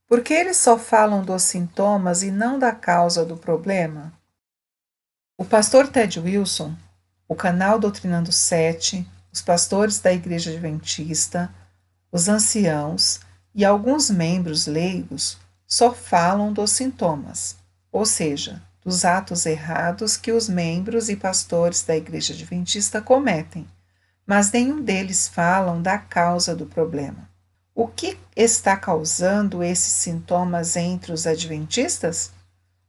Por que eles só falam dos sintomas e não da causa do problema? O pastor Ted Wilson, o canal Doutrinando 7, os pastores da Igreja Adventista, os anciãos e alguns membros leigos só falam dos sintomas, ou seja, dos atos errados que os membros e pastores da Igreja Adventista cometem, mas nenhum deles falam da causa do problema. O que está causando esses sintomas entre os adventistas?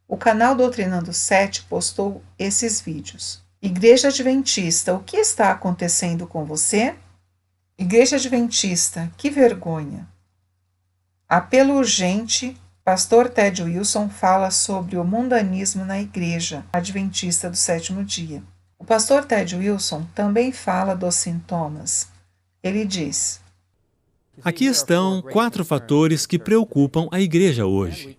O canal Doutrinando 7 postou esses vídeos. Igreja Adventista, o que está acontecendo com você? Igreja Adventista, que vergonha! Apelo urgente, pastor Ted Wilson fala sobre o mundanismo na Igreja Adventista do Sétimo Dia. O pastor Ted Wilson também fala dos sintomas. Ele diz: Aqui estão 4 fatores que preocupam a igreja hoje.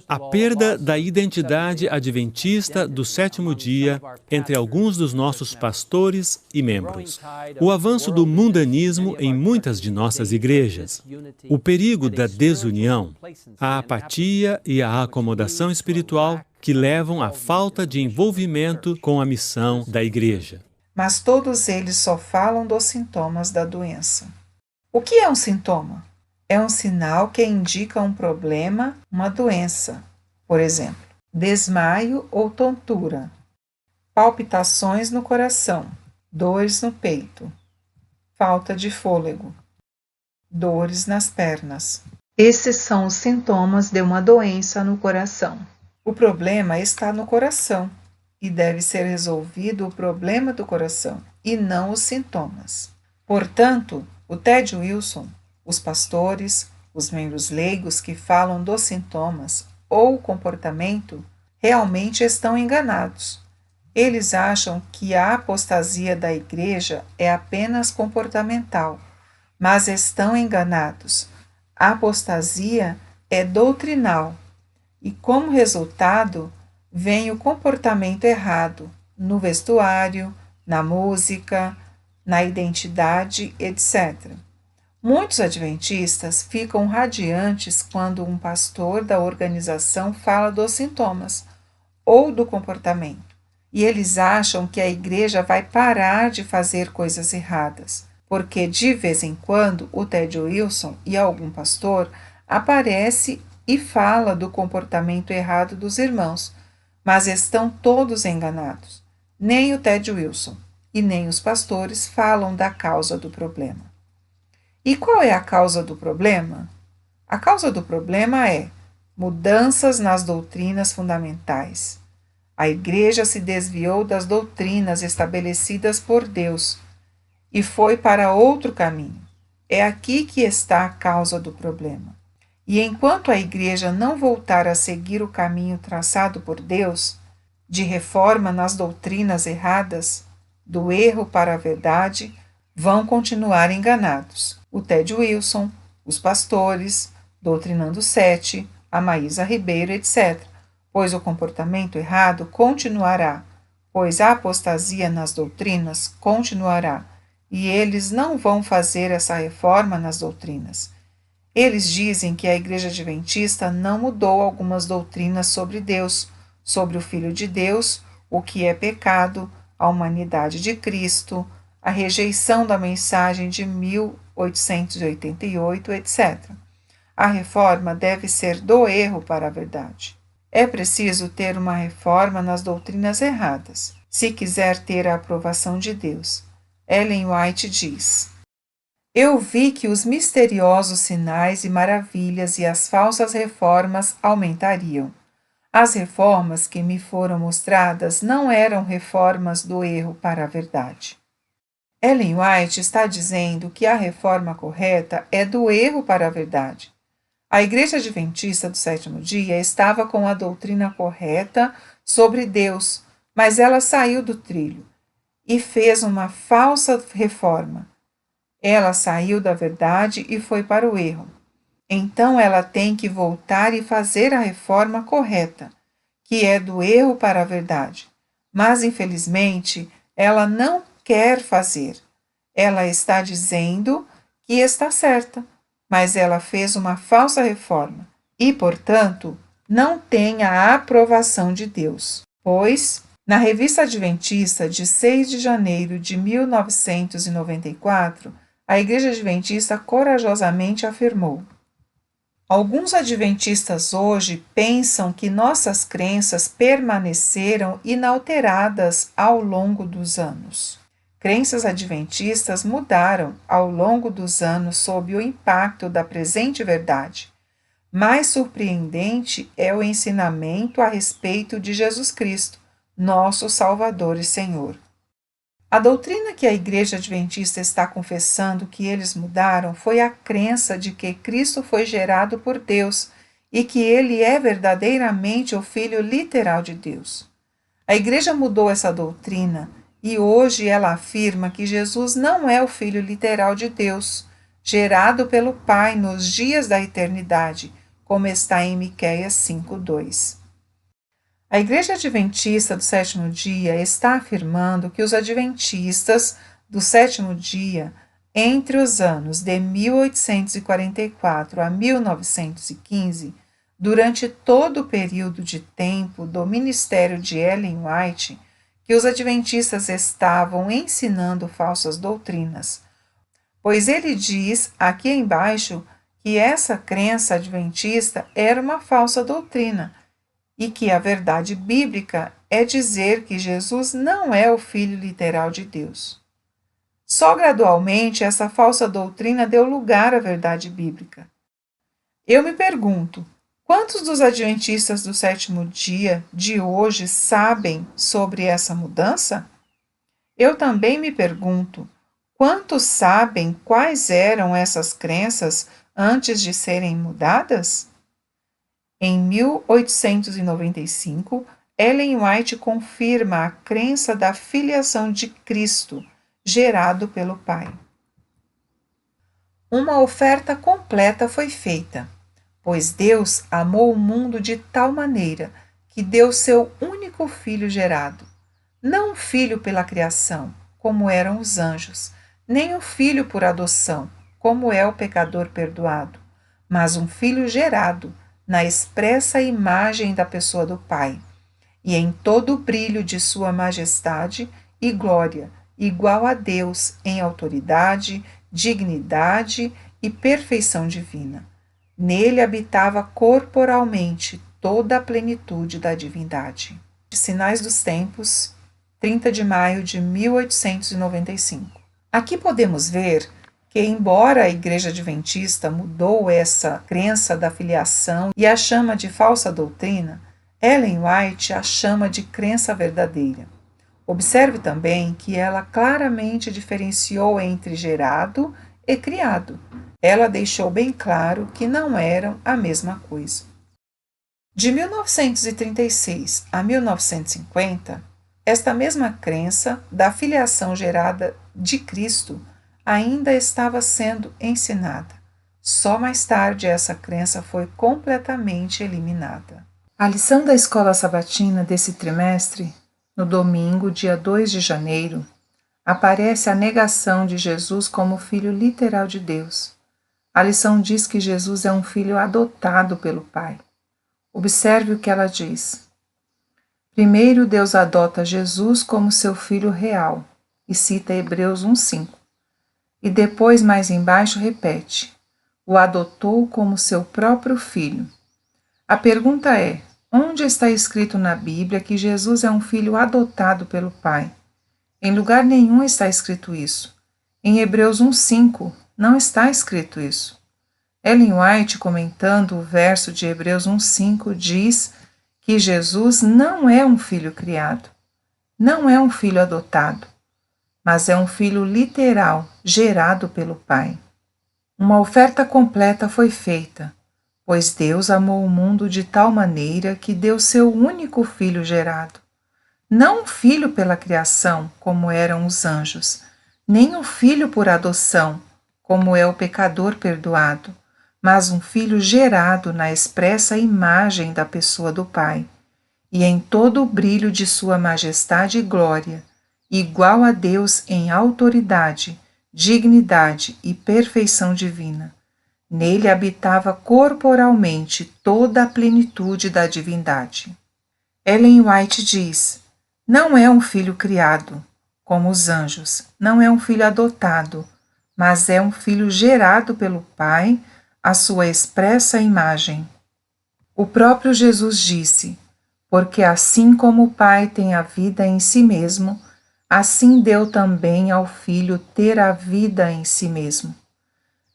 A perda da identidade adventista do sétimo dia entre alguns dos nossos pastores e membros. O avanço do mundanismo em muitas de nossas igrejas. O perigo da desunião. A apatia e a acomodação espiritual que levam à falta de envolvimento com a missão da igreja. Mas todos eles só falam dos sintomas da doença. O que é um sintoma? É um sinal que indica um problema, uma doença. Por exemplo, desmaio ou tontura, palpitações no coração, dores no peito, falta de fôlego, dores nas pernas. Esses são os sintomas de uma doença no coração. O problema está no coração e deve ser resolvido o problema do coração e não os sintomas. Portanto, o Ted Wilson, os pastores, os membros leigos que falam dos sintomas ou comportamento realmente estão enganados. Eles acham que a apostasia da igreja é apenas comportamental, mas estão enganados. A apostasia é doutrinal e, como resultado, vem o comportamento errado no vestuário, na música, na identidade, etc. Muitos adventistas ficam radiantes quando um pastor da organização fala dos sintomas ou do comportamento, e eles acham que a igreja vai parar de fazer coisas erradas, porque de vez em quando o Ted Wilson e algum pastor aparece e fala do comportamento errado dos irmãos, mas estão todos enganados. Nem o Ted Wilson e nem os pastores falam da causa do problema. E qual é a causa do problema? A causa do problema é mudanças nas doutrinas fundamentais. A igreja se desviou das doutrinas estabelecidas por Deus e foi para outro caminho. É aqui que está a causa do problema. E enquanto a igreja não voltar a seguir o caminho traçado por Deus, de reforma nas doutrinas erradas, do erro para a verdade, vão continuar enganados. O Ted Wilson, os pastores, Doutrinando 7, a Maísa Ribeiro, etc., pois o comportamento errado continuará, pois a apostasia nas doutrinas continuará, e eles não vão fazer essa reforma nas doutrinas. Eles dizem que a Igreja Adventista não mudou algumas doutrinas sobre Deus, sobre o Filho de Deus, o que é pecado, a humanidade de Cristo, a rejeição da mensagem de 1888, etc. A reforma deve ser do erro para a verdade. É preciso ter uma reforma nas doutrinas erradas, se quiser ter a aprovação de Deus. Ellen White diz: eu vi que os misteriosos sinais e maravilhas e as falsas reformas aumentariam. As reformas que me foram mostradas não eram reformas do erro para a verdade. Ellen White está dizendo que a reforma correta é do erro para a verdade. A Igreja Adventista do Sétimo Dia estava com a doutrina correta sobre Deus, mas ela saiu do trilho e fez uma falsa reforma. Ela saiu da verdade e foi para o erro. Então ela tem que voltar e fazer a reforma correta, que é do erro para a verdade. Mas, infelizmente, ela não quer fazer. Ela está dizendo que está certa, mas ela fez uma falsa reforma e, portanto, não tem a aprovação de Deus, pois, na Revista Adventista de 6 de janeiro de 1994, a Igreja Adventista corajosamente afirmou: alguns adventistas hoje pensam que nossas crenças permaneceram inalteradas ao longo dos anos. Crenças adventistas mudaram ao longo dos anos sob o impacto da presente verdade. Mais surpreendente é o ensinamento a respeito de Jesus Cristo, nosso Salvador e Senhor. A doutrina que a Igreja Adventista está confessando que eles mudaram foi a crença de que Cristo foi gerado por Deus e que ele é verdadeiramente o Filho literal de Deus. A Igreja mudou essa doutrina e hoje ela afirma que Jesus não é o Filho literal de Deus, gerado pelo Pai nos dias da eternidade, como está em Miqueias 5:2. A Igreja Adventista do Sétimo Dia está afirmando que os adventistas do Sétimo Dia, entre os anos de 1844 a 1915, durante todo o período de tempo do ministério de Ellen White, que os adventistas estavam ensinando falsas doutrinas, pois ele diz aqui embaixo que essa crença adventista era uma falsa doutrina, e que a verdade bíblica é dizer que Jesus não é o Filho literal de Deus. Só gradualmente essa falsa doutrina deu lugar à verdade bíblica. Eu me pergunto, quantos dos adventistas do sétimo dia de hoje sabem sobre essa mudança? Eu também me pergunto, quantos sabem quais eram essas crenças antes de serem mudadas? Em 1895, Ellen White confirma a crença da filiação de Cristo, gerado pelo Pai. Uma oferta completa foi feita, pois Deus amou o mundo de tal maneira que deu seu único filho gerado, não um filho pela criação, como eram os anjos, nem um filho por adoção, como é o pecador perdoado, mas um filho gerado, na expressa imagem da pessoa do Pai, e em todo o brilho de sua majestade e glória, igual a Deus em autoridade, dignidade e perfeição divina. Nele habitava corporalmente toda a plenitude da divindade. Sinais dos Tempos, 30 de maio de 1895. Aqui podemos ver que, embora a Igreja Adventista mudou essa crença da filiação e a chama de falsa doutrina, Ellen White a chama de crença verdadeira. Observe também que ela claramente diferenciou entre gerado e criado. Ela deixou bem claro que não eram a mesma coisa. De 1936 a 1950, esta mesma crença da filiação gerada de Cristo ainda estava sendo ensinada. Só mais tarde essa crença foi completamente eliminada. A lição da escola sabatina desse trimestre, no domingo, dia 2 de janeiro, aparece a negação de Jesus como filho literal de Deus. A lição diz que Jesus é um filho adotado pelo Pai. Observe o que ela diz. Primeiro, Deus adota Jesus como seu filho real, e cita Hebreus 1:5. E depois, mais embaixo, repete: o adotou como seu próprio filho. A pergunta é: onde está escrito na Bíblia que Jesus é um filho adotado pelo Pai? Em lugar nenhum está escrito isso. Em Hebreus 1:5 não está escrito isso. Ellen White, comentando o verso de Hebreus 1:5, diz que Jesus não é um filho criado, não é um filho adotado, mas é um filho literal, gerado pelo Pai. Uma oferta completa foi feita, pois Deus amou o mundo de tal maneira que deu seu único filho gerado. Não um filho pela criação, como eram os anjos, nem um filho por adoção, como é o pecador perdoado, mas um filho gerado na expressa imagem da pessoa do Pai, e em todo o brilho de sua majestade e glória, igual a Deus em autoridade, dignidade e perfeição divina. Nele habitava corporalmente toda a plenitude da divindade. Ellen White diz: não é um filho criado, como os anjos, não é um filho adotado, mas é um filho gerado pelo Pai, à sua expressa imagem. O próprio Jesus disse: porque assim como o Pai tem a vida em si mesmo, assim deu também ao Filho ter a vida em si mesmo.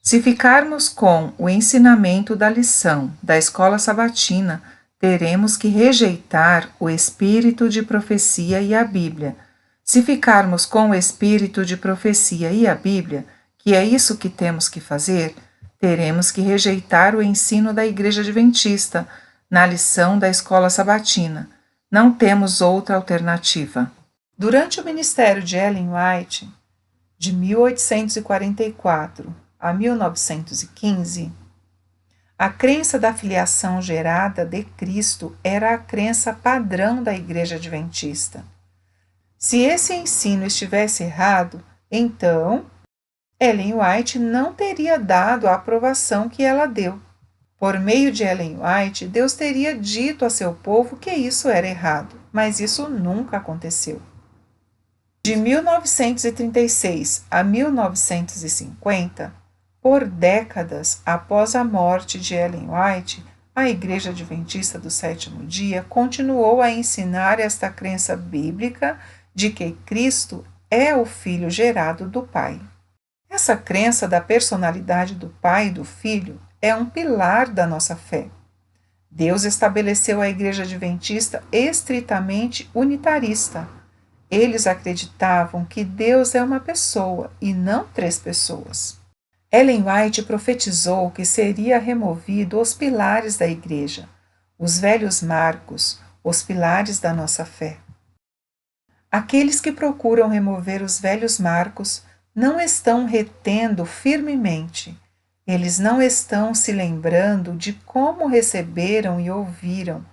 Se ficarmos com o ensinamento da lição da escola sabatina, teremos que rejeitar o espírito de profecia e a Bíblia. Se ficarmos com o espírito de profecia e a Bíblia, que é isso que temos que fazer, teremos que rejeitar o ensino da Igreja Adventista na lição da escola sabatina. Não temos outra alternativa. Durante o ministério de Ellen White, de 1844 a 1915, a crença da filiação gerada de Cristo era a crença padrão da Igreja Adventista. Se esse ensino estivesse errado, então Ellen White não teria dado a aprovação que ela deu. Por meio de Ellen White, Deus teria dito a seu povo que isso era errado, mas isso nunca aconteceu. De 1936 a 1950, por décadas após a morte de Ellen White, a Igreja Adventista do Sétimo Dia continuou a ensinar esta crença bíblica de que Cristo é o Filho gerado do Pai. Essa crença da personalidade do Pai e do Filho é um pilar da nossa fé. Deus estabeleceu a Igreja Adventista estritamente unitarista. Eles acreditavam que Deus é uma pessoa e não três pessoas. Ellen White profetizou que seria removido os pilares da Igreja, os velhos marcos, os pilares da nossa fé. Aqueles que procuram remover os velhos marcos não estão retendo firmemente. Eles não estão se lembrando de como receberam e ouviram.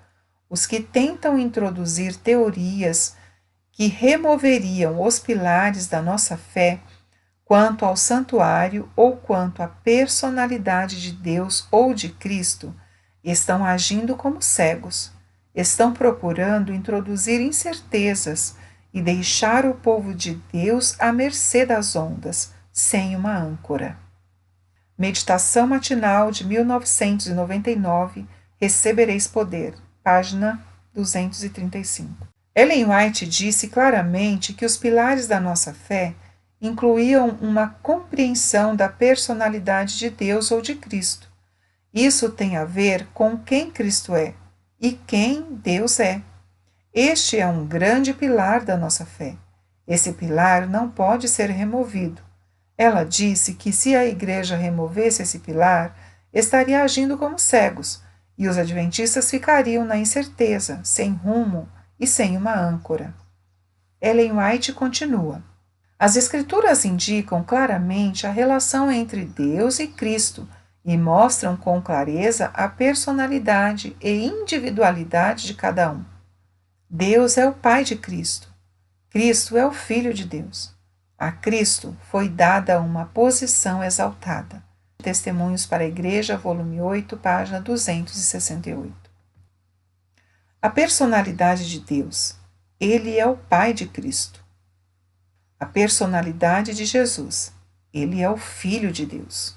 Os que tentam introduzir teorias que removeriam os pilares da nossa fé quanto ao santuário ou quanto à personalidade de Deus ou de Cristo, estão agindo como cegos. Estão procurando introduzir incertezas e deixar o povo de Deus à mercê das ondas, sem uma âncora. Meditação matinal de 1999, Recebereis Poder, página 235. Ellen White disse claramente que os pilares da nossa fé incluíam uma compreensão da personalidade de Deus ou de Cristo. Isso tem a ver com quem Cristo é e quem Deus é. Este é um grande pilar da nossa fé. Esse pilar não pode ser removido. Ela disse que se a Igreja removesse esse pilar, estaria agindo como cegos, e os adventistas ficariam na incerteza, sem rumo e sem uma âncora. Ellen White continua: as Escrituras indicam claramente a relação entre Deus e Cristo e mostram com clareza a personalidade e individualidade de cada um. Deus é o Pai de Cristo. Cristo é o Filho de Deus. A Cristo foi dada uma posição exaltada. Testemunhos para a Igreja, volume 8, página 268. A personalidade de Deus. Ele é o Pai de Cristo. A personalidade de Jesus. Ele é o Filho de Deus.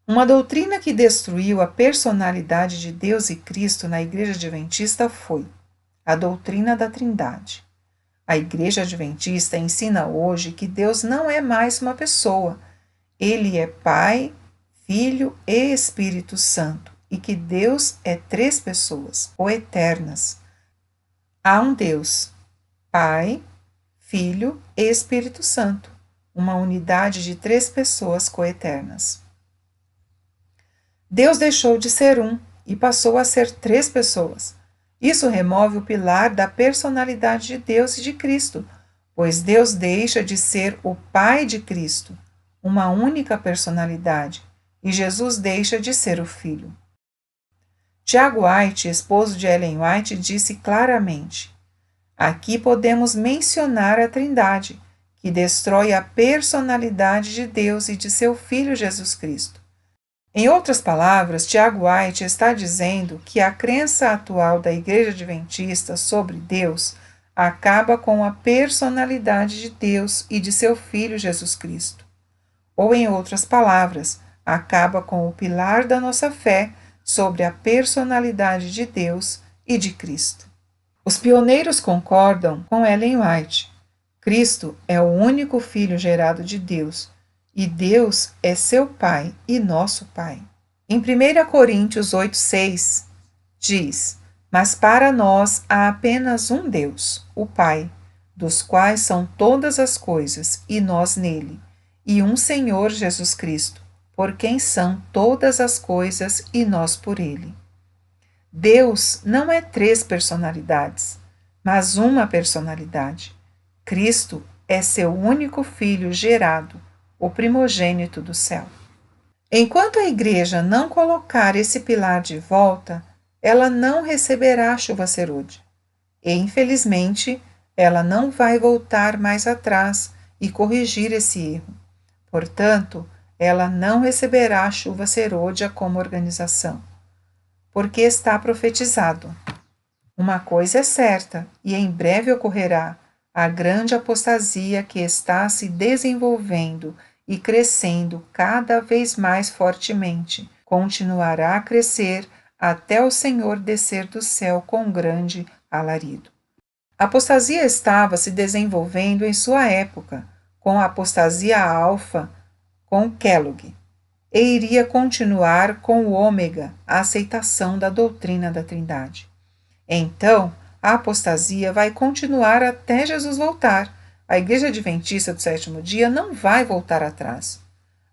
Uma doutrina que destruiu a personalidade de Deus e Cristo na Igreja Adventista foi a doutrina da Trindade. A Igreja Adventista ensina hoje que Deus não é mais uma pessoa. Ele é Pai, Filho e Espírito Santo, e que Deus é três pessoas, coeternas. Há um Deus, Pai, Filho e Espírito Santo, uma unidade de três pessoas coeternas. Deus deixou de ser um e passou a ser três pessoas. Isso remove o pilar da personalidade de Deus e de Cristo, pois Deus deixa de ser o Pai de Cristo, uma única personalidade, e Jesus deixa de ser o Filho. Tiago White, esposo de Ellen White, disse claramente: aqui podemos mencionar a Trindade, que destrói a personalidade de Deus e de seu Filho Jesus Cristo. Em outras palavras, Tiago White está dizendo que a crença atual da Igreja Adventista sobre Deus acaba com a personalidade de Deus e de seu Filho Jesus Cristo. Ou, em outras palavras, acaba com o pilar da nossa fé sobre a personalidade de Deus e de Cristo. Os pioneiros concordam com Ellen White. Cristo é o único Filho gerado de Deus, e Deus é seu Pai e nosso Pai. Em 1 Coríntios 8,6 diz: Mas para nós há apenas um Deus, o Pai, dos quais são todas as coisas, e nós nele, e um Senhor Jesus Cristo, por quem são todas as coisas e nós por ele. Deus não é 3 personalidades, mas uma personalidade. Cristo é seu único Filho gerado, o primogênito do céu. Enquanto a Igreja não colocar esse pilar de volta, ela não receberá a chuva serôdia. E, infelizmente, ela não vai voltar mais atrás e corrigir esse erro. Portanto, ela não receberá a chuva serôdia como organização, porque está profetizado. Uma coisa é certa, e em breve ocorrerá: a grande apostasia que está se desenvolvendo e crescendo cada vez mais fortemente, continuará a crescer até o Senhor descer do céu com grande alarido. A apostasia estava se desenvolvendo em sua época, com a apostasia alfa, com Kellogg, e iria continuar com o ômega, a aceitação da doutrina da Trindade. Então, a apostasia vai continuar até Jesus voltar. A Igreja Adventista do Sétimo Dia não vai voltar atrás.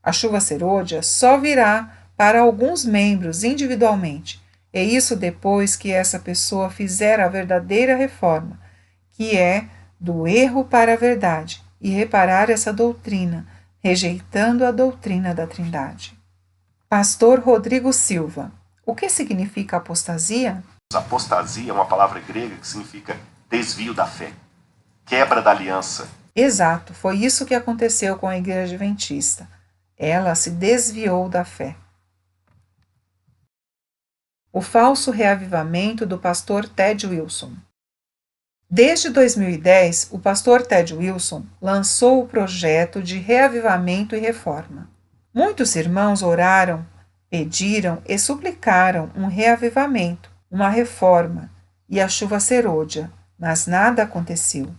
A chuva serôdia só virá para alguns membros individualmente, e isso depois que essa pessoa fizer a verdadeira reforma, que é do erro para a verdade, e reparar essa doutrina, rejeitando a doutrina da Trindade. Pastor Rodrigo Silva: o que significa apostasia? Apostasia é uma palavra grega que significa desvio da fé, quebra da aliança. Exato, foi isso que aconteceu com a Igreja Adventista. Ela se desviou da fé. O falso reavivamento do pastor Ted Wilson. Desde 2010, o pastor Ted Wilson lançou o projeto de reavivamento e reforma. Muitos irmãos oraram, pediram e suplicaram um reavivamento, uma reforma e a chuva serôdia, mas nada aconteceu.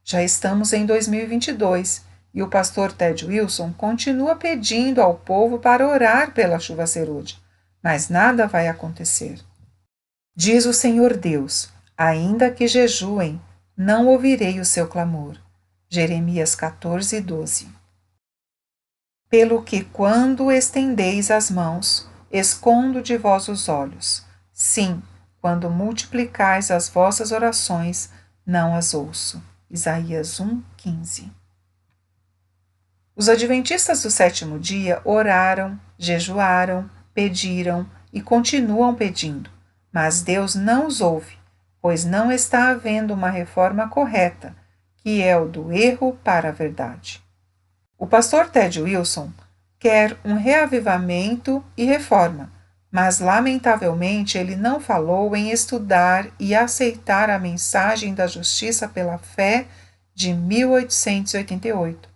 Já estamos em 2022 e o pastor Ted Wilson continua pedindo ao povo para orar pela chuva serôdia, mas nada vai acontecer. Diz o Senhor Deus: ainda que jejuem, não ouvirei o seu clamor. Jeremias 14:12. Pelo que quando estendeis as mãos, escondo de vós os olhos. Sim, quando multiplicais as vossas orações, não as ouço. Isaías 1:15. Os adventistas do sétimo dia oraram, jejuaram, pediram e continuam pedindo, mas Deus não os ouve, pois não está havendo uma reforma correta, que é o do erro para a verdade. O pastor Ted Wilson quer um reavivamento e reforma, mas lamentavelmente ele não falou em estudar e aceitar a mensagem da justiça pela fé de 1888.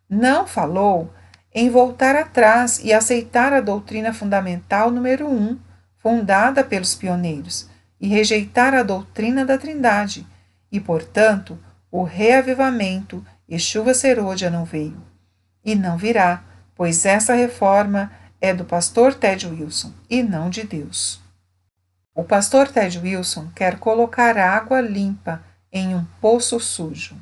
Não falou em voltar atrás e aceitar a doutrina fundamental número 1, fundada pelos pioneiros, e rejeitar a doutrina da Trindade, e, portanto, o reavivamento e chuva serôdia não veio. E não virá, pois essa reforma é do pastor Ted Wilson e não de Deus. O pastor Ted Wilson quer colocar água limpa em um poço sujo.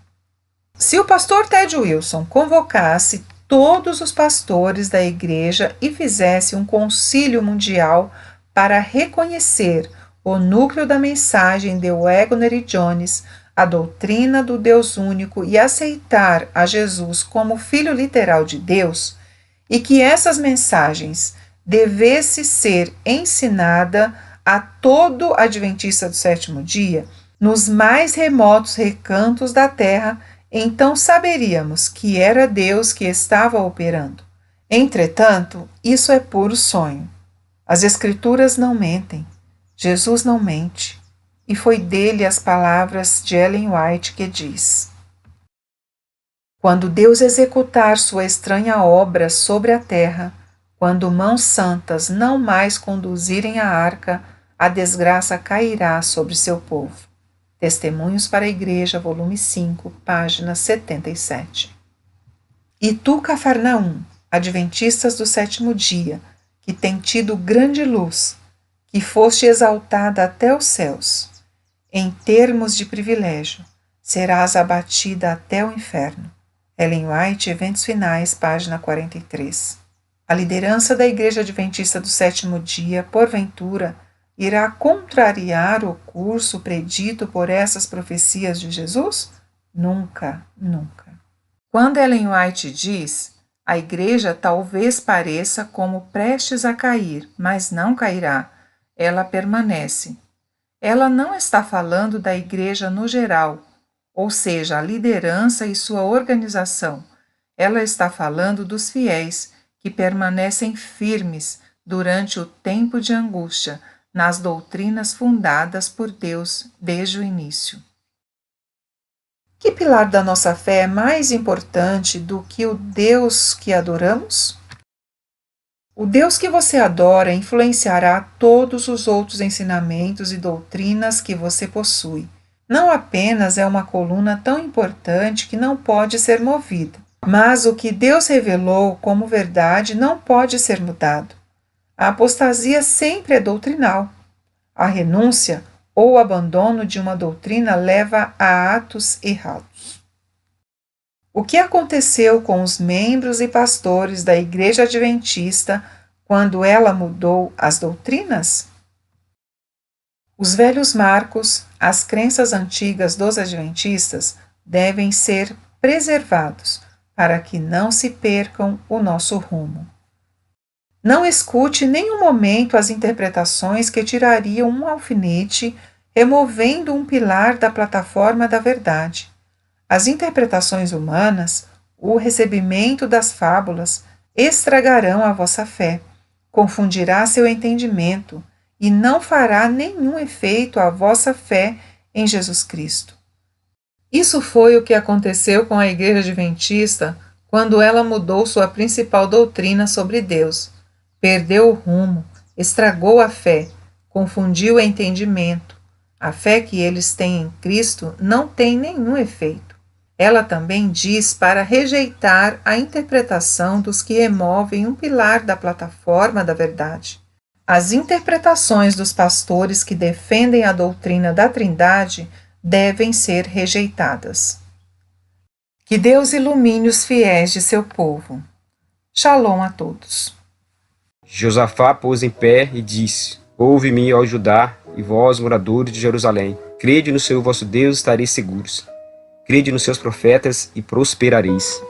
Se o pastor Ted Wilson convocasse todos os pastores da igreja e fizesse um concílio mundial para reconhecer o núcleo da mensagem de Wagner e Jones, a doutrina do Deus único e aceitar a Jesus como filho literal de Deus, e que essas mensagens devesse ser ensinada a todo adventista do sétimo dia, nos mais remotos recantos da terra, então saberíamos que era Deus que estava operando. Entretanto, isso é puro sonho. As Escrituras não mentem. Jesus não mente. E foi dele as palavras de Ellen White que diz: quando Deus executar sua estranha obra sobre a terra, quando mãos santas não mais conduzirem a arca, a desgraça cairá sobre seu povo. Testemunhos para a Igreja, volume 5, página 77. E tu, Cafarnaum, adventistas do sétimo dia, que tem tido grande luz, que foste exaltada até os céus, em termos de privilégio, serás abatida até o inferno. Ellen White, Eventos Finais, página 43. A liderança da Igreja Adventista do sétimo dia, porventura, irá contrariar o curso predito por essas profecias de Jesus? Nunca, nunca. Quando Ellen White diz: a Igreja talvez pareça como prestes a cair, mas não cairá, ela permanece. Ela não está falando da Igreja no geral, ou seja, a liderança e sua organização. Ela está falando dos fiéis que permanecem firmes durante o tempo de angústia nas doutrinas fundadas por Deus desde o início. Que pilar da nossa fé é mais importante do que o Deus que adoramos? O Deus que você adora influenciará todos os outros ensinamentos e doutrinas que você possui. Não apenas é uma coluna tão importante que não pode ser movida, mas o que Deus revelou como verdade não pode ser mudado. A apostasia sempre é doutrinal. A renúncia ou o abandono de uma doutrina leva a atos errados. O que aconteceu com os membros e pastores da Igreja Adventista quando ela mudou as doutrinas? Os velhos marcos, as crenças antigas dos adventistas, devem ser preservados para que não se percam o nosso rumo. Não escute em nenhum momento as interpretações que tirariam um alfinete, removendo um pilar da plataforma da verdade. As interpretações humanas, o recebimento das fábulas, estragarão a vossa fé, confundirá seu entendimento e não fará nenhum efeito à vossa fé em Jesus Cristo. Isso foi o que aconteceu com a Igreja Adventista quando ela mudou sua principal doutrina sobre Deus. Perdeu o rumo, estragou a fé, confundiu o entendimento. A fé que eles têm em Cristo não tem nenhum efeito. Ela também diz para rejeitar a interpretação dos que removem um pilar da plataforma da verdade. As interpretações dos pastores que defendem a doutrina da Trindade devem ser rejeitadas. Que Deus ilumine os fiéis de seu povo. Shalom a todos. Josafá pôs em pé e disse: ouve-me, ó Judá, e vós, moradores de Jerusalém. Crede no Senhor vosso Deus, estareis seguros. Crede nos seus profetas e prosperareis.